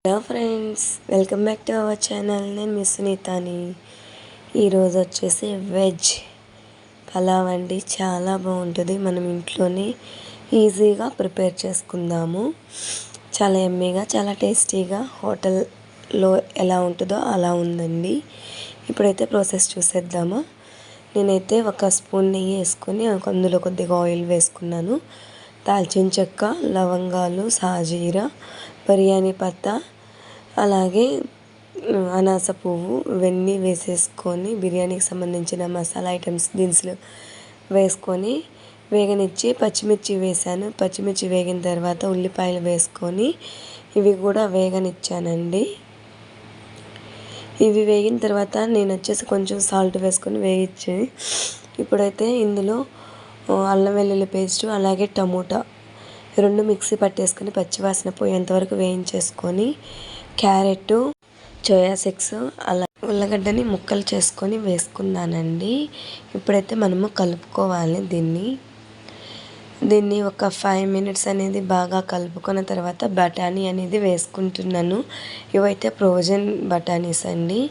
Hello friends, welcome back to our channel. నేను miss సునీతాని. ఈరోజు వచ్చేసి వెజ్ పలావ్ అండి. చాలా బాగుంటుంది. మనం ఇంట్లోనే ఈజీగా ప్రిపేర్ చేసుకుందాము. చాలా ఎమ్మీగా, చాలా టేస్టీగా హోటల్లో ఎలా ఉంటుందో అలా ఉందండి. ఇప్పుడైతే ప్రాసెస్ చూసేద్దామా. నేనైతే ఒక స్పూన్ నెయ్యి వేసుకొని అందులో కొద్దిగా ఆయిల్ వేసుకున్నాను. దాల్చిన చెక్క, లవంగాలు, సాజీరా, బిర్యానీ పత్తా, అలాగే అనాస పువ్వు ఇవన్నీ వేసేసుకొని బిర్యానీకి సంబంధించిన మసాలా ఐటమ్స్ దినుసులు వేసుకొని వేగనిచ్చి పచ్చిమిర్చి వేసాను. పచ్చిమిర్చి వేగిన తర్వాత ఉల్లిపాయలు వేసుకొని ఇవి కూడా వేగనిచ్చానండి. ఇవి వేగిన తర్వాత నేను వచ్చేసి కొంచెం సాల్ట్ వేసుకొని వేయించి ఇప్పుడైతే ఇందులో అల్లం వెల్లుల్లి పేస్టు అలాగే టమోటా రెండు మిక్సీ పట్టేసుకొని పచ్చివాసన పోయేంతవరకు వేయించేసుకొని క్యారెట్, సోయా సాస్ అలా ఉల్లగడ్డని ముక్కలు చేసుకొని వేసుకున్నానండి. ఇప్పుడైతే మనము కలుపుకోవాలి దీన్ని ఒక 5 మినిట్స్ అనేది బాగా కలుపుకున్న తర్వాత బఠానీ అనేది వేసుకుంటున్నాను. ఇవైతే ఫ్రోజన్ బఠానీస్ అండి.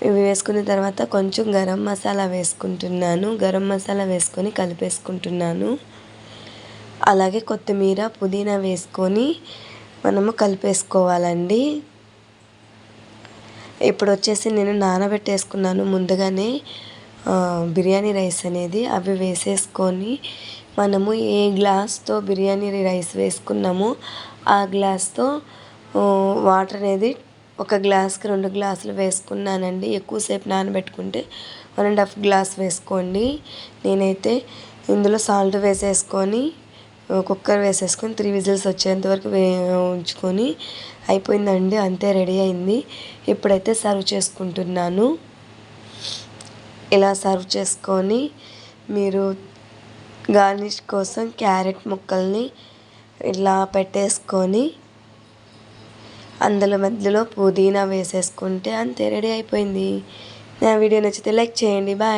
ఇవి వేసుకున్న తర్వాత కొంచెం గరం మసాలా వేసుకుంటున్నాను. గరం మసాలా వేసుకొని కలిపేసుకుంటున్నాను. అలాగే కొత్తిమీర, పుదీనా వేసుకొని మనము కలిపేసుకోవాలండి. ఇప్పుడు వచ్చేసి నేను నానబెట్టేసుకున్నాను ముందుగానే బిర్యానీ రైస్ అనేది. అవి వేసేసుకొని మనము ఏ గ్లాస్తో బిర్యానీ రైస్ వేసుకున్నామో ఆ గ్లాస్తో వాటర్ అనేది 1 గ్లాస్కి 2 గ్లాసులు వేసుకున్నానండి. ఎక్కువసేపు నానబెట్టుకుంటే 1.5 గ్లాస్ వేసుకోండి. నేనైతే ఇందులో సాల్ట్ వేసేసుకొని కుక్కర్ వేసేసుకొని 3 విజిల్స్ వచ్చేంత వరకు ఉంచుకొని అయిపోయిందండి. అంతే, రెడీ అయింది. ఇప్పుడైతే సర్వ్ చేసుకుంటున్నాను. ఇలా సర్వ్ చేసుకొని మీరు గార్నిష్ కోసం క్యారెట్ ముక్కల్ని ఇలా పెట్టేసుకొని అందులో మధ్యలో పుదీనా వేసేసుకుంటే అంతే, రెడీ అయిపోయింది. నా వీడియో నచ్చితే లైక్ చేయండి. బాయ్.